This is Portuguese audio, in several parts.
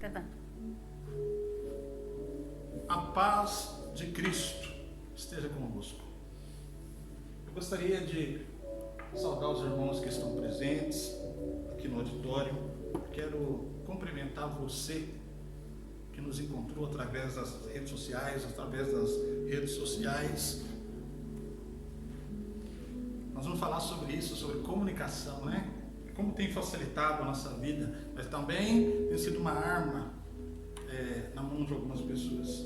Perdão. A paz de Cristo esteja convosco. Eu gostaria de saudar os irmãos que estão presentes aqui no auditório. Quero cumprimentar você que nos encontrou através das redes sociais, Nós vamos falar sobre isso, sobre comunicação, né? Como tem facilitado a nossa vida, mas também tem sido uma arma na mão de algumas pessoas.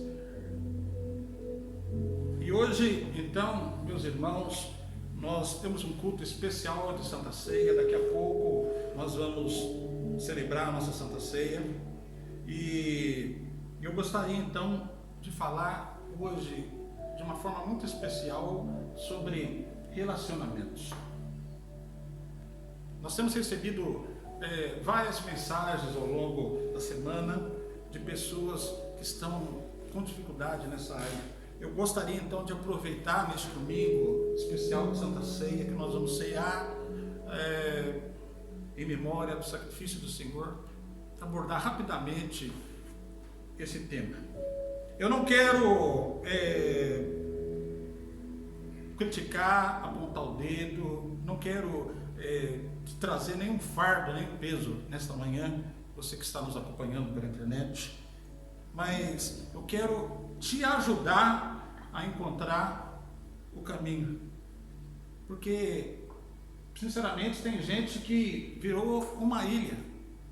E hoje, então, meus irmãos, nós temos um culto especial de Santa Ceia. Daqui a pouco nós vamos celebrar a nossa Santa Ceia. E eu gostaria então de falar hoje de uma forma muito especial sobre relacionamentos. Nós temos recebido várias mensagens ao longo da semana de pessoas que estão com dificuldade nessa área. Eu gostaria então de aproveitar neste domingo especial de Santa Ceia, que nós vamos ceiar em memória do sacrifício do Senhor, abordar rapidamente esse tema. Eu não quero criticar, apontar o dedo, não quero trazer nenhum fardo, nenhum peso nesta manhã, você que está nos acompanhando pela internet, mas eu quero te ajudar a encontrar o caminho, porque sinceramente tem gente que virou uma ilha,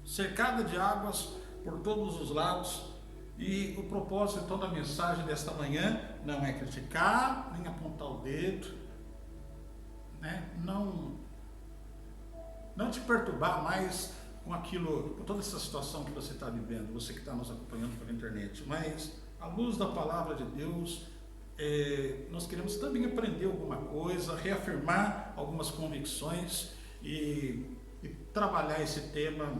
cercada de águas por todos os lados, e o propósito então da mensagem desta manhã não é criticar, nem apontar o dedo, né? Não te perturbar mais com aquilo, com toda essa situação que você está vivendo, você que está nos acompanhando pela internet, mas à luz da palavra de Deus, nós queremos também aprender alguma coisa, reafirmar algumas convicções e trabalhar esse tema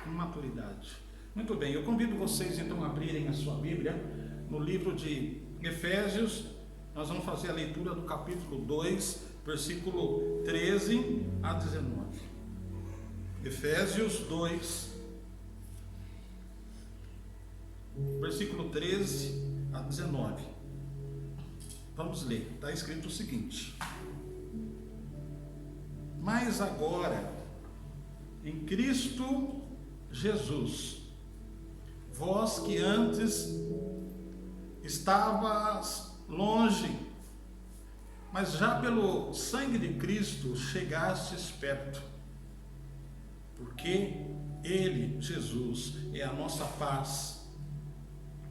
com maturidade. Muito bem, eu convido vocês então a abrirem a sua Bíblia no livro de Efésios. Nós vamos fazer a leitura do capítulo 2, versículo 13 a 19. Efésios 2, versículo 13 a 19. Vamos ler, está escrito o seguinte: mas agora, em Cristo Jesus, vós que antes estavas longe, mas já pelo sangue de Cristo chegastes perto, porque Ele, Jesus, é a nossa paz,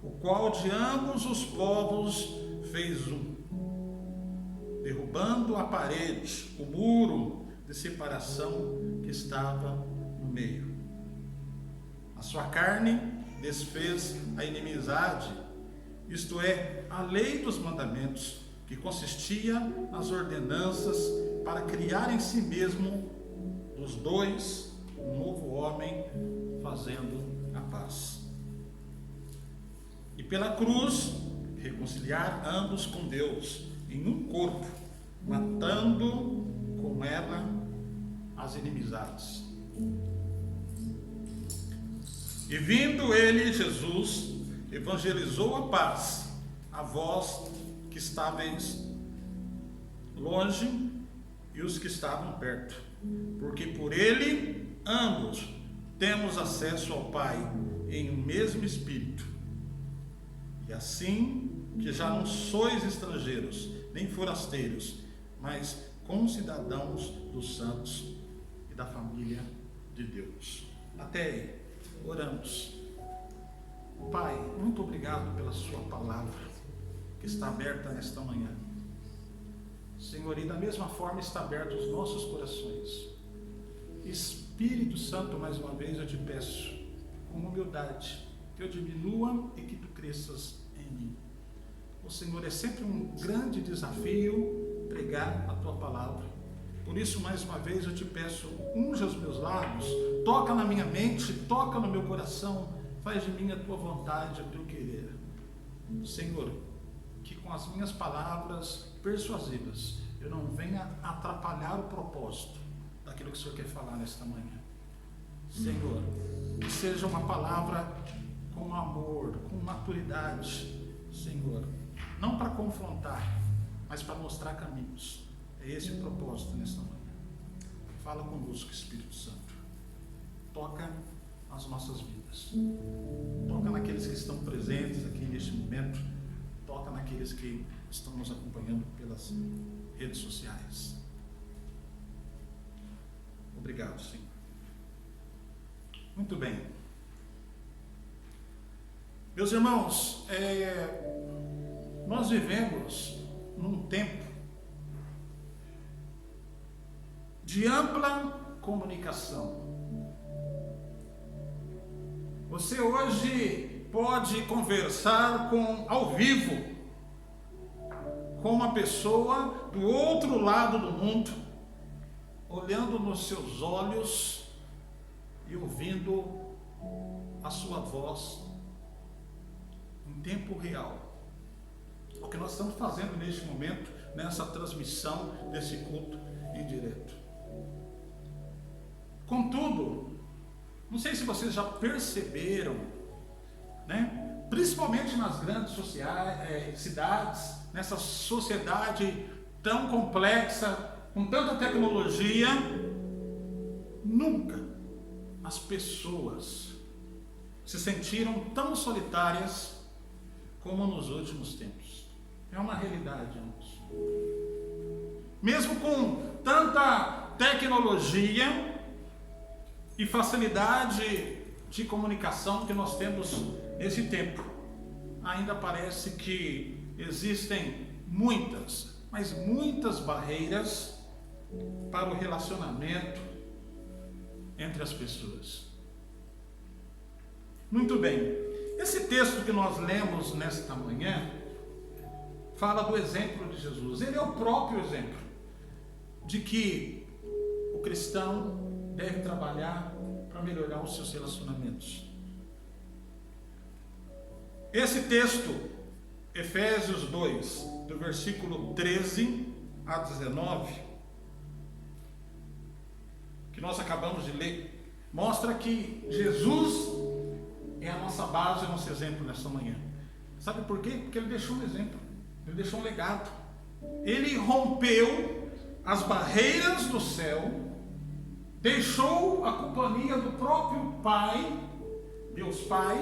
o qual de ambos os povos fez um, derrubando a parede, o muro de separação que estava no meio. A sua carne desfez a inimizade, isto é, a lei dos mandamentos, que consistia nas ordenanças para criar em si mesmo dos dois um novo homem, fazendo a paz. E pela cruz reconciliar ambos com Deus em um corpo, matando com ela as inimizades. E vindo ele, Jesus, evangelizou a paz a vós que estáveis longe e os que estavam perto, porque por ele ambos temos acesso ao Pai em um mesmo Espírito. E assim que já não sois estrangeiros, nem forasteiros, mas concidadãos dos santos e da família de Deus. Até aí, oramos. Pai, muito obrigado pela sua palavra, que está aberta nesta manhã. Senhor, e da mesma forma está aberto os nossos corações. Espírito Santo, mais uma vez eu te peço, com humildade, que eu diminua e que tu cresças em mim. O Senhor, é sempre um grande desafio pregar a tua palavra. Por isso, mais uma vez eu te peço, unja os meus lábios, toca na minha mente, toca no meu coração, faz de mim a tua vontade, o teu querer. Senhor, que com as minhas palavras persuasivas eu não venha atrapalhar o propósito daquilo que o Senhor quer falar nesta manhã. Senhor, que seja uma palavra com amor, com maturidade, Senhor, não para confrontar, mas para mostrar caminhos. É esse o propósito nesta manhã. Fala conosco, Espírito Santo. Toca as nossas vidas. Toca naqueles que estão presentes aqui neste momento. Toca naqueles que estão nos acompanhando pelas redes sociais. Obrigado, Senhor. Muito bem. Meus irmãos, nós vivemos num tempo de ampla comunicação. Você hoje pode conversar ao vivo com uma pessoa do outro lado do mundo, olhando nos seus olhos e ouvindo a sua voz em tempo real. O que nós estamos fazendo neste momento, nessa transmissão desse culto em direto. Contudo, não sei se vocês já perceberam, né? Principalmente nas grandes cidades, nessa sociedade tão complexa, com tanta tecnologia, nunca as pessoas se sentiram tão solitárias como nos últimos tempos. É uma realidade, irmãos. Mesmo com tanta tecnologia e facilidade de comunicação que nós temos nesse tempo, ainda parece que existem muitas, mas muitas barreiras para o relacionamento entre as pessoas. Muito bem, esse texto que nós lemos nesta manhã fala do exemplo de Jesus. Ele é o próprio exemplo de que o cristão deve trabalhar para melhorar os seus relacionamentos. Esse texto, Efésios 2, do versículo 13 a 19, que nós acabamos de ler, mostra que Jesus é a nossa base, o nosso exemplo nesta manhã. Sabe por quê? Porque ele deixou um exemplo, ele deixou um legado. Ele rompeu as barreiras do céu, deixou a companhia do próprio Pai, Deus Pai,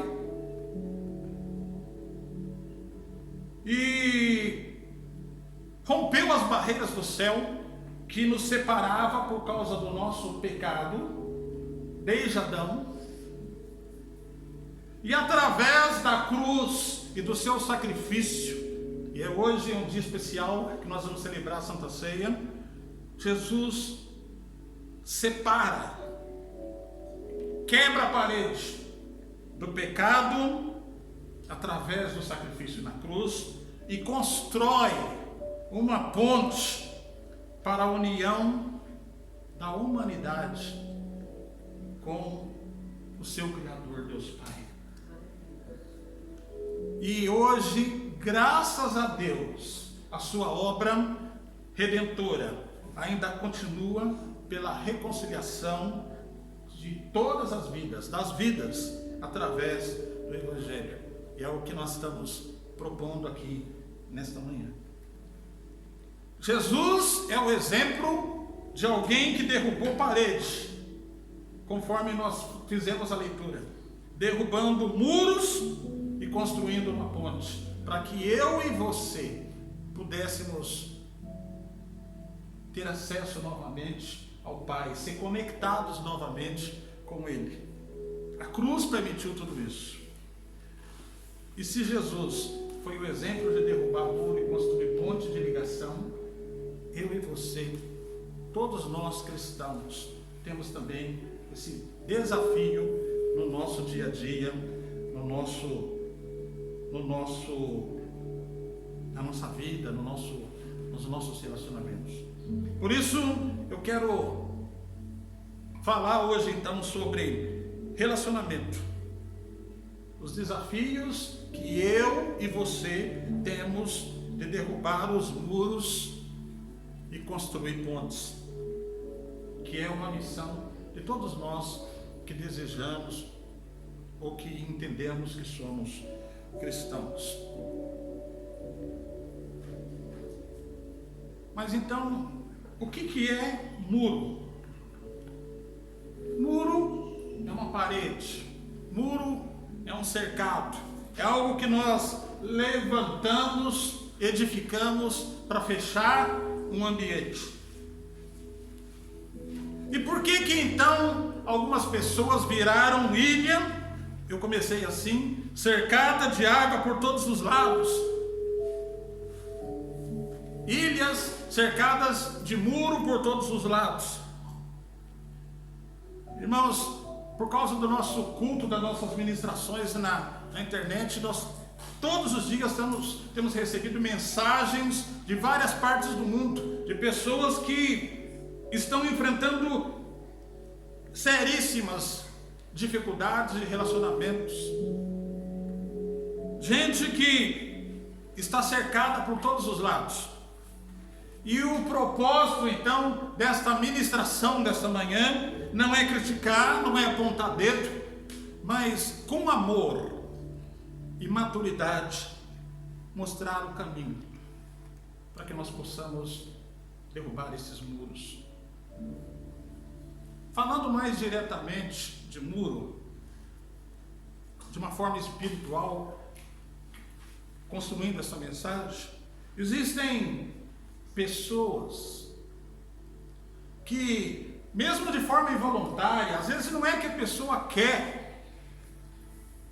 e rompeu as barreiras do céu que nos separava por causa do nosso pecado, desde Adão, e através da cruz e do seu sacrifício, e hoje é um dia especial que nós vamos celebrar a Santa Ceia, Jesus separa, quebra a parede do pecado através do sacrifício na cruz e constrói uma ponte para a união da humanidade com o seu Criador, Deus Pai. E hoje, graças a Deus, a sua obra redentora ainda continua pela reconciliação de todas as vidas, das vidas, através do Evangelho. E é o que nós estamos propondo aqui nesta manhã. Jesus é o exemplo de alguém que derrubou parede, conforme nós fizemos a leitura, derrubando muros e construindo uma ponte, para que eu e você pudéssemos ter acesso novamente ao Pai, ser conectados novamente com Ele. A cruz permitiu tudo isso. E se Jesus foi o exemplo de derrubar muro e construir ponte de ligação, eu e você, todos nós cristãos, temos também esse desafio no nosso dia a dia, na nossa vida, nos nossos relacionamentos. Por isso, eu quero falar hoje então sobre relacionamento. Os desafios que eu e você temos de derrubar os muros e construir pontes, que é uma missão de todos nós que desejamos ou que entendemos que somos cristãos. Mas então, o que é muro? Muro é uma parede, muro é um cercado, é algo que nós levantamos, edificamos para fechar um ambiente. E por que então algumas pessoas viraram ilha? Eu comecei assim, cercada de água por todos os lados. Ilhas cercadas de muro por todos os lados. Irmãos, por causa do nosso culto, das nossas ministrações na internet, nós todos os dias temos recebido mensagens de várias partes do mundo, de pessoas que estão enfrentando seríssimas dificuldades de relacionamentos. Gente que está cercada por todos os lados. E o propósito então desta ministração desta manhã não é criticar, não é apontar dedo, mas com amor e maturidade mostrar o caminho para que nós possamos derrubar esses muros. Falando mais diretamente de muro, de uma forma espiritual, construindo essa mensagem, existem pessoas que, mesmo de forma involuntária, às vezes não é que a pessoa quer,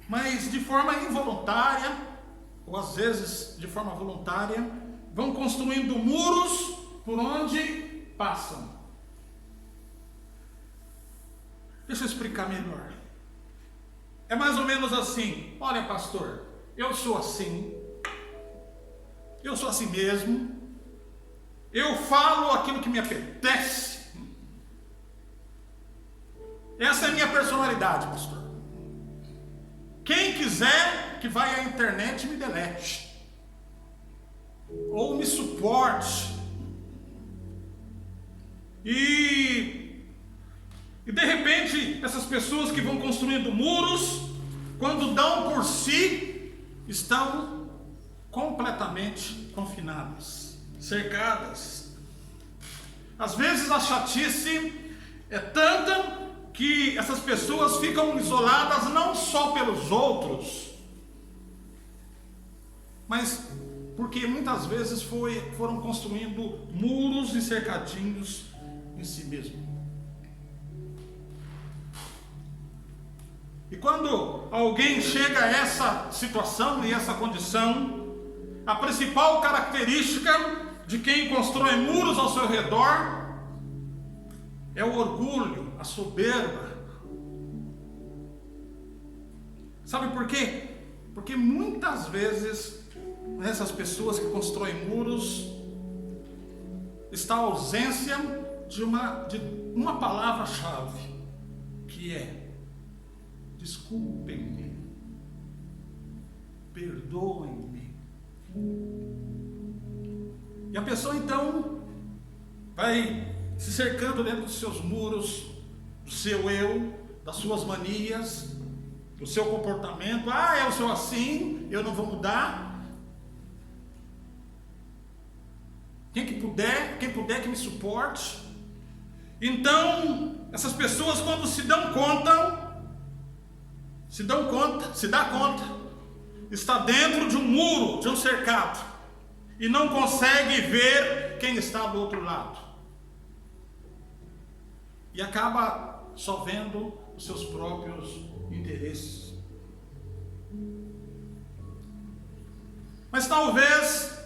mas de forma involuntária, ou às vezes de forma voluntária, vão construindo muros por onde passam. Deixa eu explicar melhor. É mais ou menos assim: olha, pastor, eu sou assim mesmo, eu falo aquilo que me apetece, essa é a minha personalidade, pastor. Quem quiser que vai à internet e me delete, ou me suporte, e de repente essas pessoas que vão construindo muros, quando dão por si, estão completamente confinadas, cercadas. Às vezes a chatice é tanta que essas pessoas ficam isoladas não só pelos outros, mas porque muitas vezes foram construindo muros e cercadinhos em si mesmo. E quando alguém chega a essa situação e essa condição, a principal característica de quem constrói muros ao seu redor é o orgulho, a soberba. Sabe por quê? Porque muitas vezes nessas pessoas que constroem muros está a ausência de uma palavra-chave, que é: desculpem-me, perdoem-me. E a pessoa então vai se cercando dentro dos seus muros, do seu eu, das suas manias, do seu comportamento. Eu sou assim, eu não vou mudar. Quem puder que me suporte. Então, essas pessoas, quando se dá conta, está dentro de um muro, de um cercado, e não consegue ver quem está do outro lado, e acaba só vendo os seus próprios interesses. Mas talvez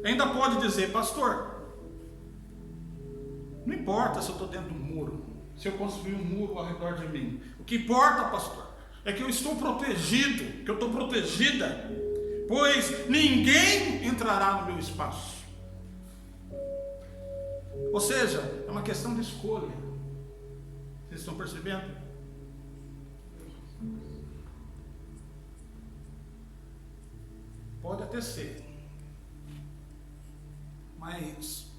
ainda pode dizer: pastor, não importa se eu estou dentro de um muro, se eu construir um muro ao redor de mim. O que importa, pastor, é que eu estou protegido, que eu estou protegida, pois ninguém entrará no meu espaço. Ou seja, é uma questão de escolha. Vocês estão percebendo? Pode até ser, mas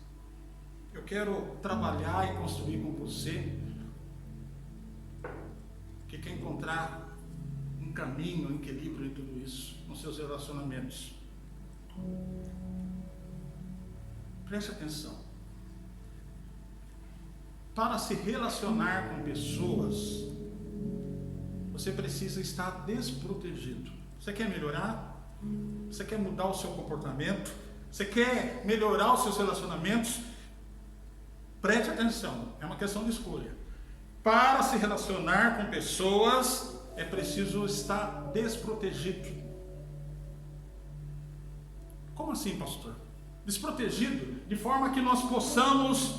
eu quero trabalhar e construir com você que quer encontrar caminho, um equilíbrio em tudo isso, nos seus relacionamentos. Preste atenção. Para se relacionar com pessoas, você precisa estar desprotegido. Você quer melhorar? Você quer mudar o seu comportamento? Você quer melhorar os seus relacionamentos? Preste atenção, é uma questão de escolha. Para se relacionar com pessoas, é preciso estar desprotegido. Como assim, pastor? Desprotegido, de forma que nós possamos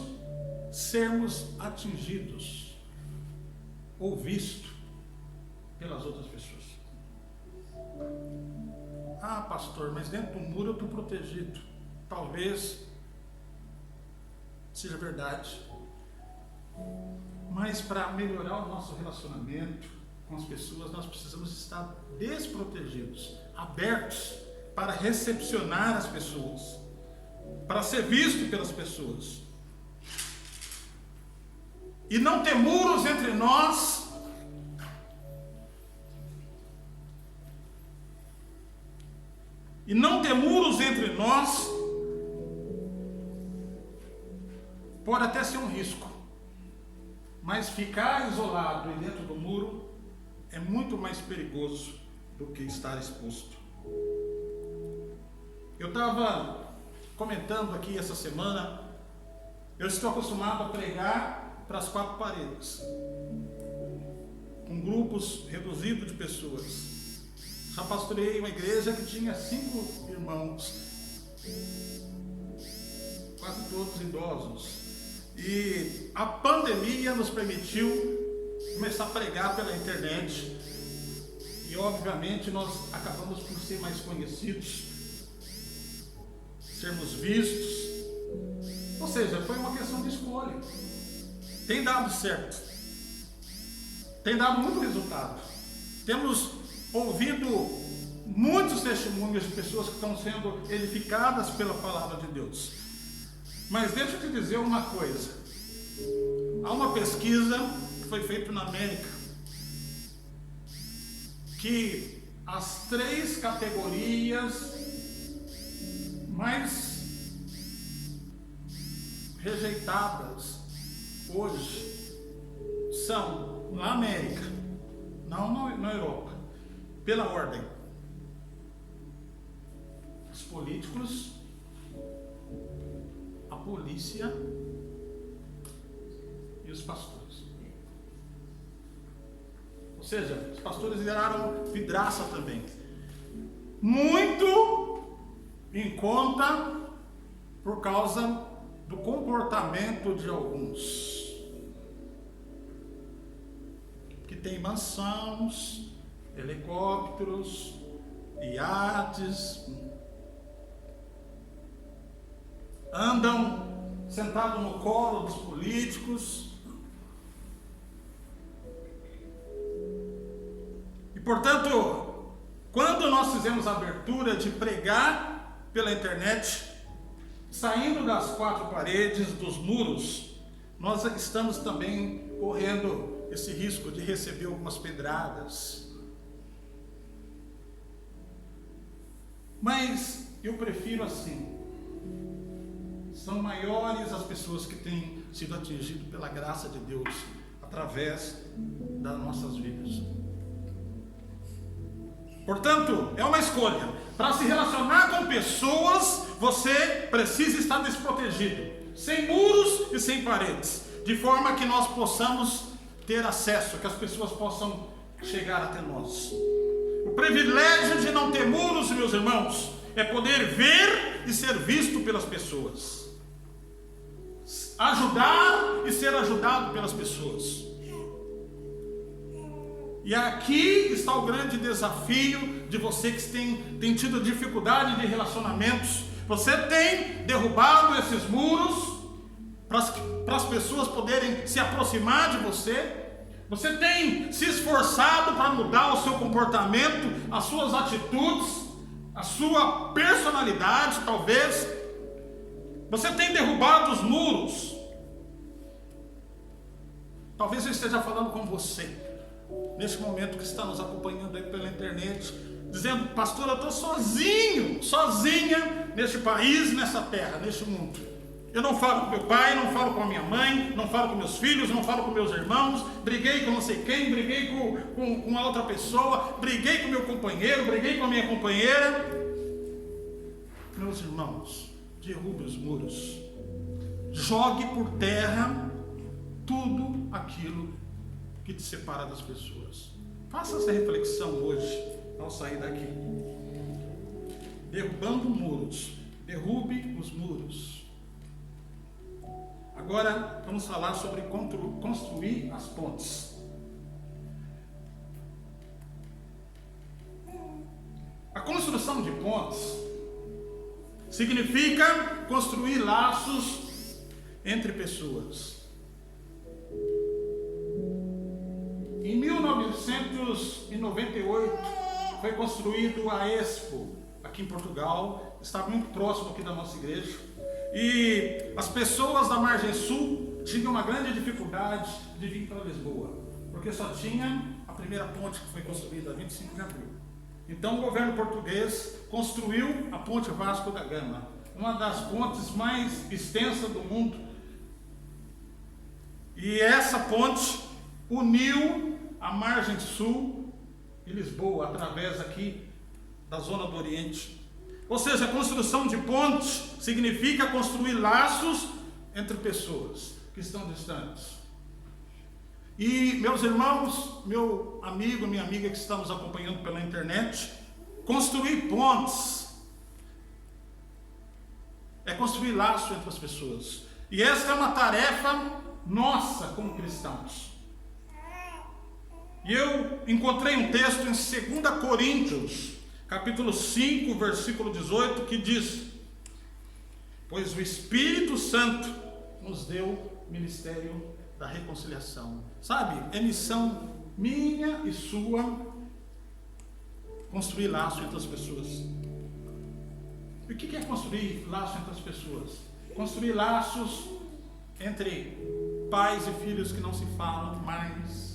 sermos atingidos ou vistos pelas outras pessoas. Ah, pastor, mas dentro do muro eu estou protegido. Talvez seja verdade. Mas para melhorar o nosso relacionamento com as pessoas, nós precisamos estar desprotegidos, abertos para recepcionar as pessoas, para ser visto pelas pessoas. E não ter muros entre nós. E não ter muros entre nós pode até ser um risco, mas ficar isolado e dentro do muro é muito mais perigoso do que estar exposto. Eu estava comentando aqui essa semana, eu estou acostumado a pregar para as 4 paredes, com grupos reduzidos de pessoas. Já pastorei uma igreja que tinha 5 irmãos, quase todos idosos. E a pandemia nos permitiu começar a pregar pela internet. E obviamente nós acabamos por ser mais conhecidos, sermos vistos. Ou seja, foi uma questão de escolha. Tem dado certo. Tem dado muito resultado. Temos ouvido muitos testemunhos de pessoas que estão sendo edificadas pela palavra de Deus. Mas deixa eu te dizer uma coisa. Há uma pesquisa que foi feita na América, que as 3 categorias mais rejeitadas hoje são na América, não na Europa, pela ordem: os políticos, a polícia e os pastores. Ou seja, os pastores viraram vidraça também. Muito em conta por causa do comportamento de alguns que tem mansões, helicópteros, iates, andam sentados no colo dos políticos. E portanto, quando nós fizemos a abertura de pregar pela internet, saindo das 4 paredes, dos muros, nós estamos também correndo esse risco de receber algumas pedradas. Mas eu prefiro assim. São maiores as pessoas que têm sido atingidas pela graça de Deus através das nossas vidas. Portanto, é uma escolha. Para se relacionar com pessoas, você precisa estar desprotegido, sem muros e sem paredes, de forma que nós possamos ter acesso, que as pessoas possam chegar até nós. O privilégio de não ter muros, meus irmãos, é poder ver e ser visto pelas pessoas, ajudar e ser ajudado pelas pessoas. E aqui está o grande desafio de você que tem tido dificuldade de relacionamentos. Você tem derrubado esses muros para as pessoas poderem se aproximar de você. Você tem se esforçado para mudar o seu comportamento, as suas atitudes, a sua personalidade, talvez. Você tem derrubado os muros. Talvez eu esteja falando com você. neste momento que está nos acompanhando aí pela internet, dizendo: pastor, eu estou sozinho, sozinha neste país, nessa terra, neste mundo. Eu não falo com meu pai, não falo com a minha mãe, não falo com meus filhos, não falo com meus irmãos, briguei com não sei quem, briguei com a outra pessoa, briguei com meu companheiro, briguei com a minha companheira. Meus irmãos, derrube os muros, jogue por terra tudo aquilo que te separa das pessoas. Faça essa reflexão hoje, ao sair daqui. Derrubando muros, derrube os muros. Agora vamos falar sobre construir as pontes. A construção de pontes significa construir laços entre pessoas. Em 1998 foi construído a Expo aqui em Portugal, está muito próximo aqui da nossa igreja. E as pessoas da margem sul tinham uma grande dificuldade de vir para Lisboa, porque só tinha a primeira ponte que foi construída, 25 de abril. Então o governo português construiu a ponte Vasco da Gama, uma das pontes mais extensas do mundo. E essa ponte uniu a margem sul e Lisboa, através aqui da zona do Oriente. Ou seja, a construção de pontes significa construir laços entre pessoas que estão distantes. E, meus irmãos, meu amigo, minha amiga que está nos acompanhando pela internet, construir pontes é construir laços entre as pessoas. E essa é uma tarefa nossa como cristãos. E eu encontrei um texto em 2 Coríntios, capítulo 5, versículo 18, que diz: pois o Espírito Santo nos deu ministério da reconciliação. Sabe, é missão minha e sua construir laço entre as pessoas. E o que é construir laço entre as pessoas? Construir laços entre pais e filhos que não se falam mais.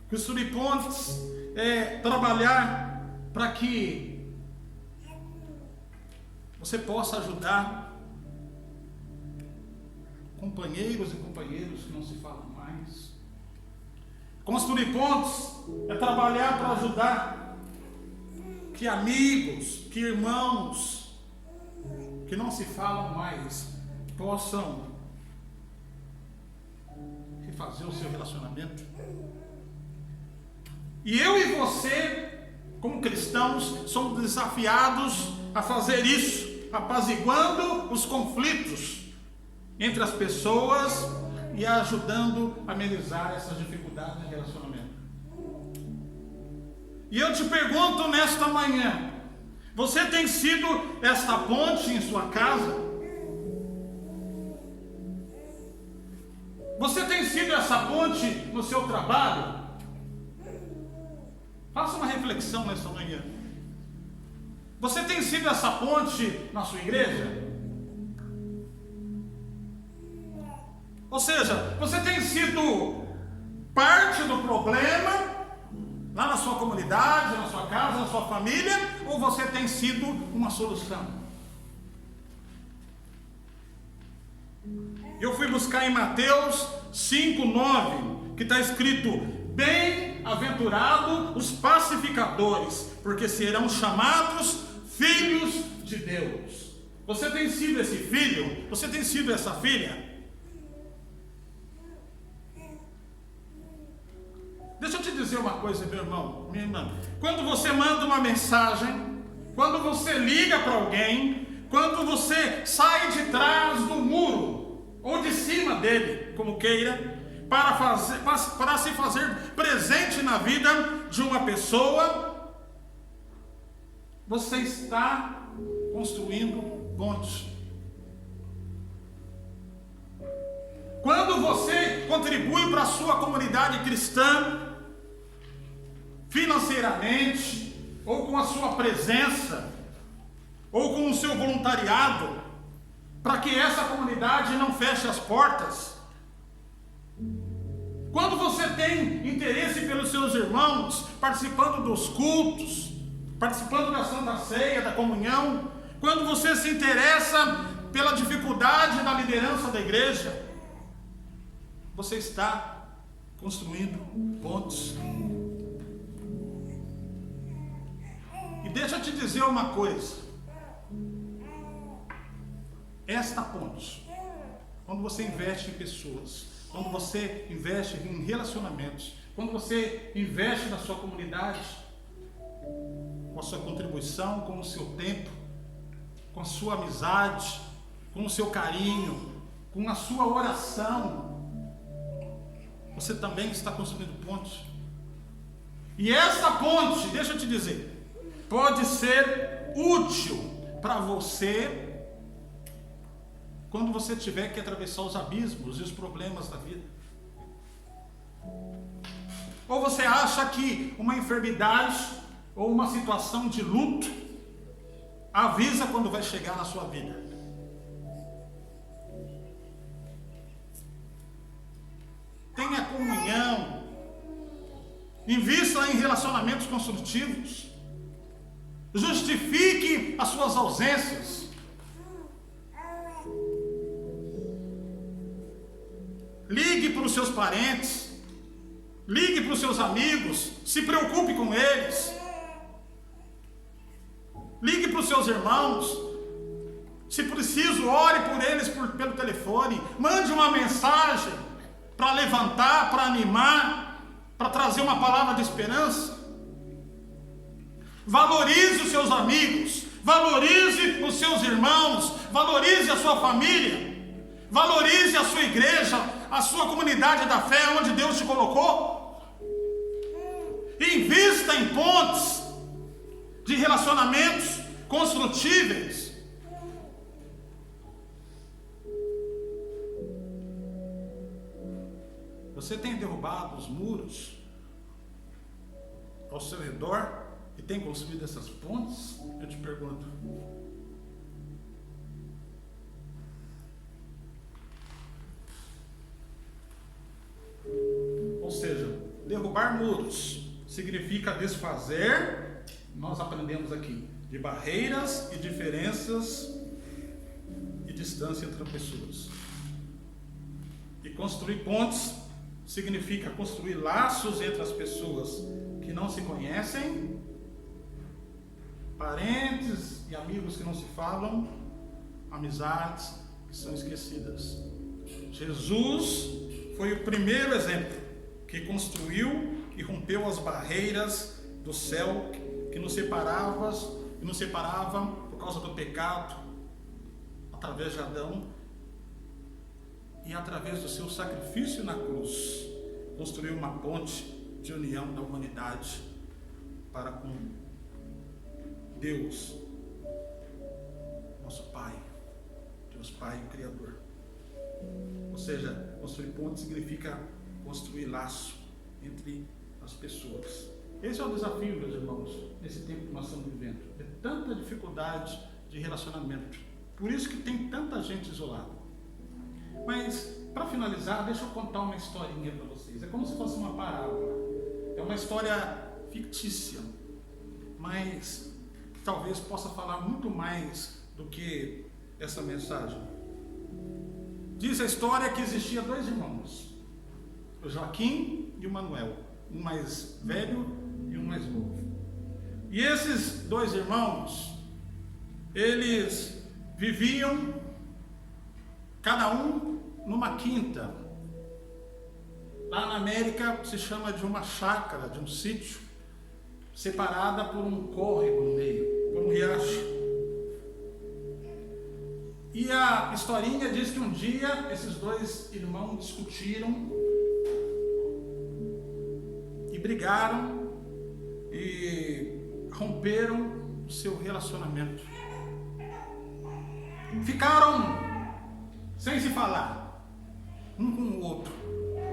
Construir pontes é trabalhar para que você possa ajudar companheiros e companheiras que não se falam mais. Construir pontes é trabalhar para ajudar que amigos, que irmãos que não se falam mais possam refazer o seu relacionamento. E eu e você, como cristãos, somos desafiados a fazer isso, apaziguando os conflitos entre as pessoas e ajudando a amenizar essas dificuldades de relacionamento. E eu te pergunto nesta manhã: você tem sido esta ponte em sua casa? Você tem sido essa ponte no seu trabalho? Faça uma reflexão nesta manhã. Você tem sido essa ponte na sua igreja? Ou seja, você tem sido parte do problema lá na sua comunidade, na sua casa, na sua família, ou você tem sido uma solução? Eu fui buscar em Mateus 5:9, que está escrito: bem-aventurados os pacificadores, porque serão chamados filhos de Deus. Você tem sido esse filho? Você tem sido essa filha? Deixa eu te dizer uma coisa, meu irmão, minha irmã. Quando você manda uma mensagem, quando você liga para alguém, quando você sai de trás do muro, ou de cima dele, como queira, para se fazer presente na vida de uma pessoa, você está construindo pontes. Quando você contribui para a sua comunidade cristã, financeiramente, ou com a sua presença, ou com o seu voluntariado, para que essa comunidade não feche as portas, Quando você tem interesse pelos seus irmãos, participando dos cultos, participando da Santa Ceia, da comunhão, quando você se interessa pela dificuldade da liderança da igreja, você está construindo pontes. E deixa eu te dizer uma coisa. Esta ponte, quando você investe em pessoas, quando você investe em relacionamentos, quando você investe na sua comunidade, com a sua contribuição, com o seu tempo, com a sua amizade, com o seu carinho, com a sua oração, você também está construindo pontes. E essa ponte, deixa eu te dizer, pode ser útil para você quando você tiver que atravessar os abismos e os problemas da vida. Ou você acha que uma enfermidade ou uma situação de luto avisa quando vai chegar na sua vida? Tenha comunhão, invista em relacionamentos construtivos, justifique as suas ausências. Ligue para os seus parentes, ligue para os seus amigos, se preocupe com eles. Ligue para os seus irmãos, se preciso, ore por eles pelo telefone, mande uma mensagem para levantar, para animar, para trazer uma palavra de esperança. Valorize os seus amigos, valorize os seus irmãos, valorize a sua família, valorize a sua igreja, a sua comunidade da fé, onde Deus te colocou. Invista em pontes de relacionamentos construtíveis. Você tem derrubado os muros ao seu redor e tem construído essas pontes? Eu te pergunto. Ou seja, derrubar muros significa desfazer, nós aprendemos aqui, de barreiras e diferenças e distância entre pessoas. E construir pontes significa construir laços entre as pessoas que não se conhecem, parentes e amigos que não se falam, amizades que são esquecidas. Jesus foi o primeiro exemplo que construiu e rompeu as barreiras do céu que nos separavam por causa do pecado, através de Adão, e através do seu sacrifício na cruz, construiu uma ponte de união da humanidade para com Deus, nosso Pai, Deus Pai, o Criador. Ou seja, construir ponte significa construir laço entre as pessoas. Esse é o desafio, meus irmãos, nesse tempo que nós estamos vivendo. É tanta dificuldade de relacionamento. Por isso que tem tanta gente isolada. Mas, para finalizar, deixa eu contar uma historinha para vocês. É como se fosse uma parábola. É uma história fictícia, mas talvez possa falar muito mais do que essa mensagem. Diz a história que existia dois irmãos, o Joaquim e o Manuel, um mais velho e um mais novo. E esses dois irmãos, eles viviam, cada um numa quinta. Lá na América se chama de uma chácara, de um sítio, separada por um córrego no meio, por um riacho. E a historinha diz que um dia esses dois irmãos discutiram e brigaram e romperam o seu relacionamento. Ficaram sem se falar, um com o outro.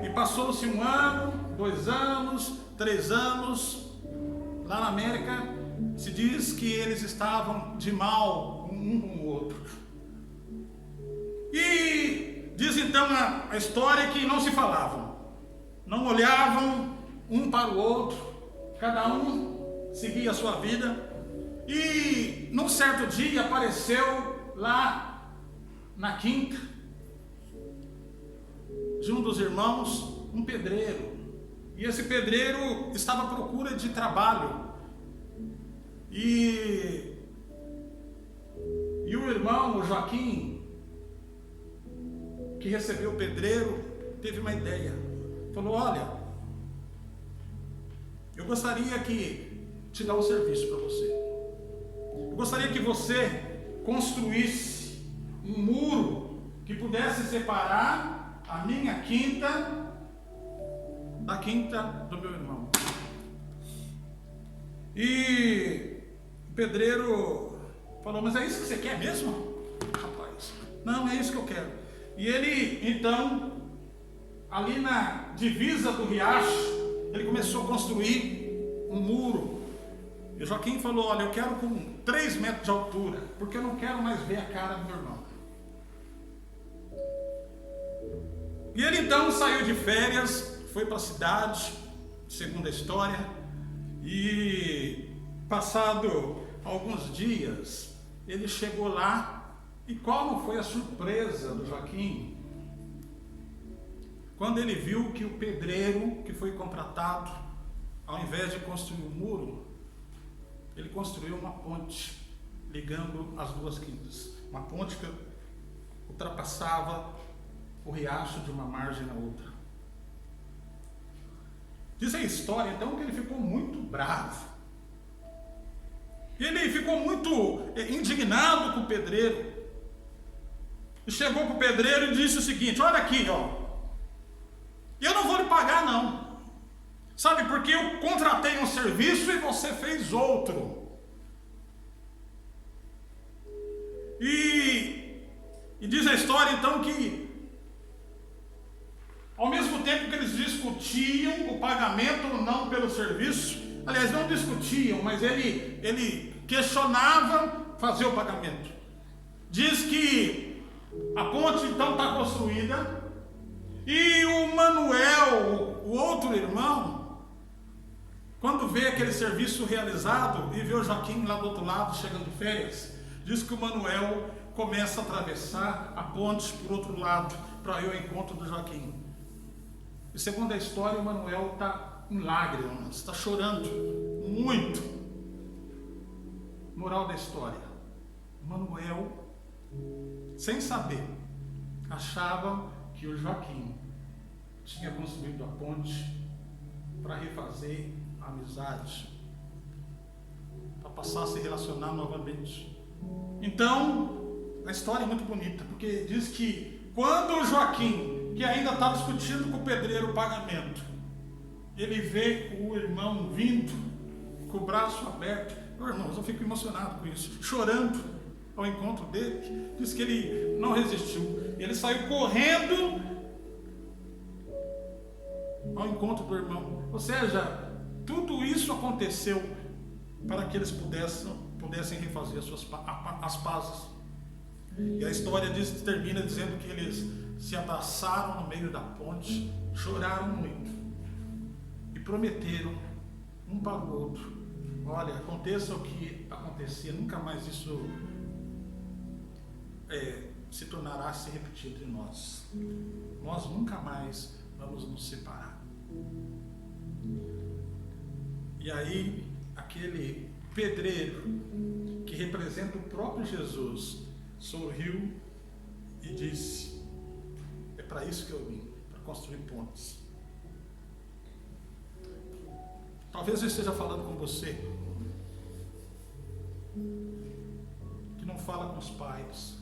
E passou-se 1 ano, 2 anos, 3 anos. Lá na América se diz que eles estavam de mal um com o outro. E diz então a história que não se falavam. não olhavam um para o outro, cada um seguia a sua vida. E num certo dia apareceu lá na quinta de um dos irmãos um pedreiro. E esse pedreiro estava à procura de trabalho. E o irmão, o Joaquim, que recebeu o pedreiro, teve uma ideia. Falou: olha, eu gostaria que te dar um serviço para você. Eu gostaria que você construísse um muro que pudesse separar a minha quinta da quinta do meu irmão. E o pedreiro falou: mas é isso que você quer mesmo, rapaz? Não, é isso que eu quero. E ele, então, ali na divisa do riacho, ele começou a construir um muro. E o Joaquim falou: olha, eu quero com 3 metros de altura, porque eu não quero mais ver a cara do meu irmão. E ele então saiu de férias, foi para a cidade, segundo a história, e passado alguns dias, ele chegou lá, e qual não foi a surpresa do Joaquim? Quando ele viu que o pedreiro que foi contratado, ao invés de construir um muro, ele construiu uma ponte ligando as duas quintas. Uma ponte que ultrapassava o riacho de uma margem na outra. Diz a história então que ele ficou muito bravo. Ele ficou muito indignado com o pedreiro. E chegou para o pedreiro e disse o seguinte: olha aqui, ó, eu não vou lhe pagar não. Sabe, porque eu contratei um serviço e você fez outro. E diz a história então que, ao mesmo tempo que eles discutiam o pagamento ou não pelo serviço, aliás, não discutiam, mas ele questionava fazer o pagamento. Diz que a ponte então está construída, e o Manuel, o outro irmão, quando vê aquele serviço realizado e vê o Joaquim lá do outro lado chegando de férias, diz que o Manuel começa a atravessar a ponte por outro lado para ir ao encontro do Joaquim. E segundo a história, o Manuel está em lágrimas, está chorando muito. Moral da história: o Manuel, sem saber, achava que o Joaquim tinha construído a ponte para refazer a amizade, para passar a se relacionar novamente. Então, a história é muito bonita, porque diz que quando o Joaquim, que ainda está discutindo com o pedreiro o pagamento, ele vê o irmão vindo com o braço aberto. Meu irmão, eu fico emocionado com isso, chorando ao encontro dele. Diz que ele não resistiu, ele saiu correndo ao encontro do irmão. Ou seja, tudo isso aconteceu para que eles pudessem refazer as pazes. E a história termina dizendo que eles se abraçaram no meio da ponte, choraram muito e prometeram um para o outro: olha, aconteça o que acontecer, nunca mais isso se tornará a se repetir entre nós. Nós nunca mais vamos nos separar. E aí, aquele pedreiro, que representa o próprio Jesus, sorriu e disse: é para isso que eu vim, para construir pontes. Talvez eu esteja falando com você que não fala com os pais.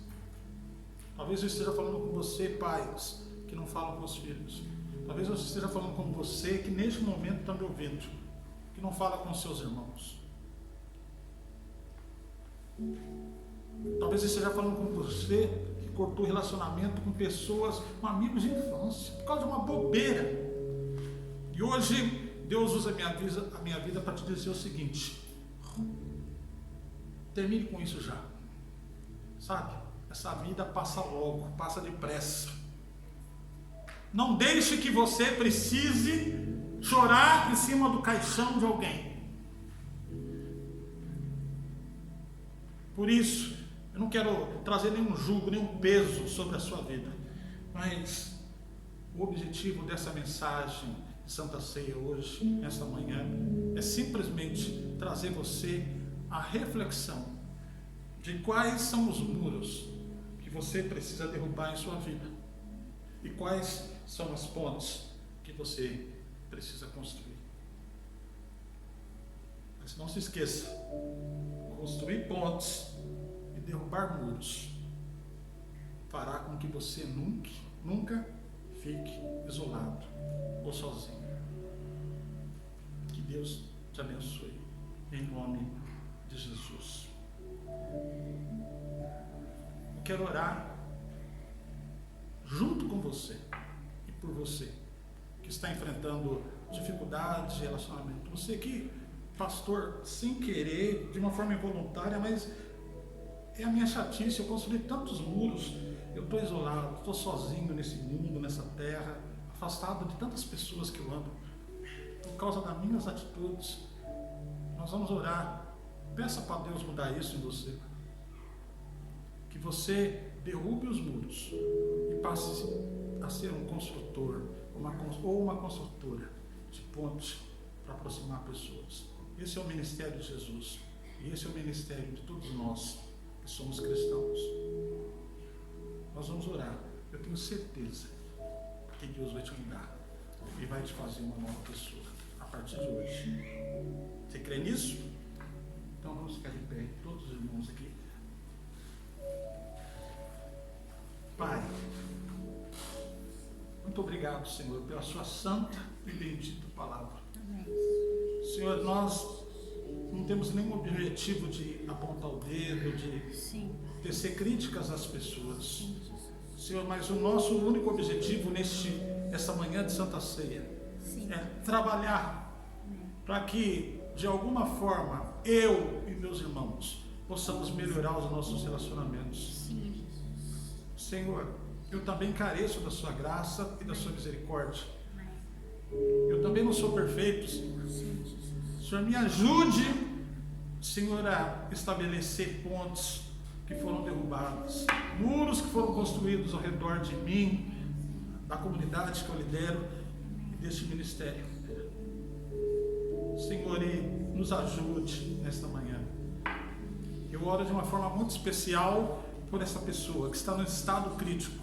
Talvez eu esteja falando com você, pais, que não falam com os filhos. Talvez eu esteja falando com você que neste momento está me ouvindo, que não fala com os seus irmãos. Talvez eu esteja falando com você que cortou relacionamento com pessoas, com amigos de infância, por causa de uma bobeira. E hoje Deus usa a minha vida para te dizer o seguinte: termine com isso já. Sabe? Essa vida passa logo, passa depressa. Não deixe que você precise chorar em cima do caixão de alguém. Por isso, eu não quero trazer nenhum jugo, nenhum peso sobre a sua vida, mas o objetivo dessa mensagem de Santa Ceia hoje, nesta manhã, é simplesmente trazer você a reflexão de quais são os muros que você precisa derrubar em sua vida e quais são as pontes que você precisa construir. Mas não se esqueça, construir pontes e derrubar muros fará com que você nunca fique isolado ou sozinho. Que Deus te abençoe, em nome de Jesus. Eu quero orar junto com você e por você que está enfrentando dificuldades de relacionamento. Você que, pastor, sem querer, de uma forma involuntária, mas é a minha chatice, eu construí tantos muros, eu estou isolado, estou sozinho nesse mundo, nessa terra, afastado de tantas pessoas que eu amo, por causa das minhas atitudes. Nós vamos orar. Peça para Deus mudar isso em você. Que você derrube os muros e passe a ser um construtor ou uma construtora de pontes para aproximar pessoas. Esse é o ministério de Jesus. E esse é o ministério de todos nós que somos cristãos. Nós vamos orar. Eu tenho certeza que Deus vai te mudar e vai te fazer uma nova pessoa a partir de hoje. Você crê nisso? Então vamos ficar de pé, todos os irmãos aqui. Pai, muito obrigado, Senhor, pela sua santa e bendita palavra. Amém. Senhor, nós não temos nenhum objetivo de apontar o dedo, de tecer críticas às pessoas. Senhor, mas o nosso único objetivo nessa manhã de Santa Ceia é trabalhar para que, de alguma forma, eu e meus irmãos possamos melhorar os nossos relacionamentos. Sim. Senhor, eu também careço da sua graça e da sua misericórdia. Eu também não sou perfeito, Senhor. Senhor, me ajude, Senhor, a estabelecer pontes que foram derrubadas, muros que foram construídos ao redor de mim, da comunidade que eu lidero e deste ministério. Senhor, e nos ajude nesta manhã. Eu oro de uma forma muito especial por essa pessoa que está no estado crítico.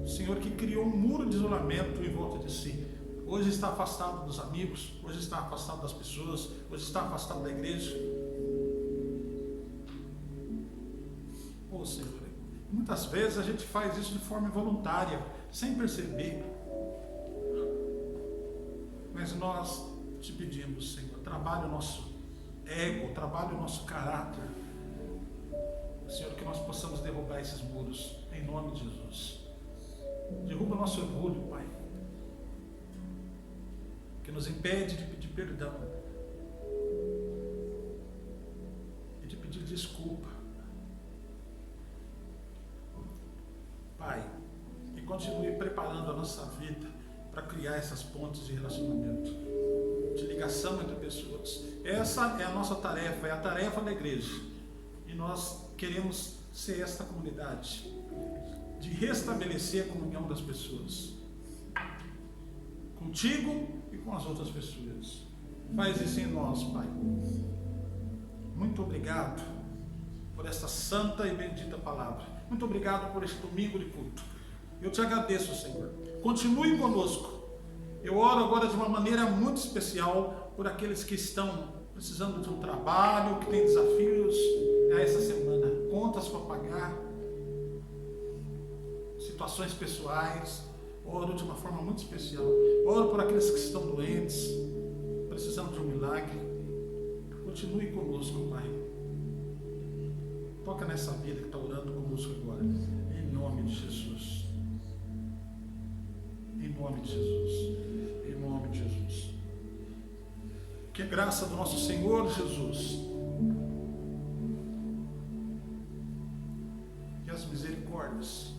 Senhor, que criou um muro de isolamento em volta de si. Hoje está afastado dos amigos, hoje está afastado das pessoas, hoje está afastado da igreja. Oh, Senhor, muitas vezes a gente faz isso de forma involuntária, sem perceber. Mas nós te pedimos, Senhor, trabalhe o nosso ego, trabalhe o nosso caráter. Senhor, que nós possamos derrubar esses muros, em nome de Jesus. Derruba o nosso orgulho, Pai, que nos impede de pedir perdão e de pedir desculpa. Pai, e continue preparando a nossa vida para criar essas pontes de relacionamento, de ligação entre pessoas. Essa é a nossa tarefa, é a tarefa da igreja. E nós queremos ser esta comunidade de restabelecer a comunhão das pessoas, contigo e com as outras pessoas. Faz isso em nós, Pai. Muito obrigado por esta santa e bendita palavra. Muito obrigado por este domingo de culto. Eu te agradeço, Senhor. Continue conosco. Eu oro agora de uma maneira muito especial por aqueles que estão precisando de um trabalho, que têm desafios essa semana, contas para pagar, situações pessoais. Oro de uma forma muito especial. Oro por aqueles que estão doentes, precisando de um milagre. Continue conosco, Pai. Toca nessa vida que está orando conosco agora, em nome de Jesus. Em nome de Jesus. Em nome de Jesus. Que a graça do nosso Senhor Jesus e as misericórdias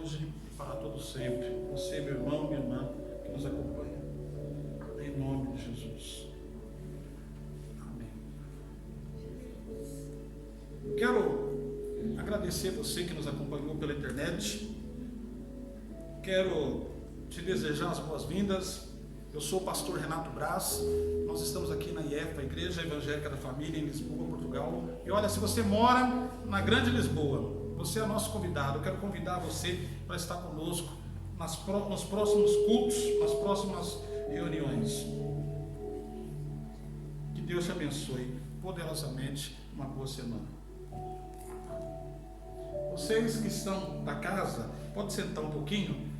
hoje e para todo sempre. Você, meu irmão, minha irmã, que nos acompanha. Em nome de Jesus. Amém. Quero agradecer você que nos acompanhou pela internet. Quero te desejar as boas-vindas. Eu sou o pastor Renato Braz. Nós estamos aqui na IEFA, Igreja Evangélica da Família, em Lisboa, Portugal. E olha, se você mora na Grande Lisboa, você é nosso convidado. Eu quero convidar você para estar conosco nos próximos cultos, nas próximas reuniões. Que Deus te abençoe poderosamente. Uma boa semana. Vocês que estão da casa, pode sentar um pouquinho.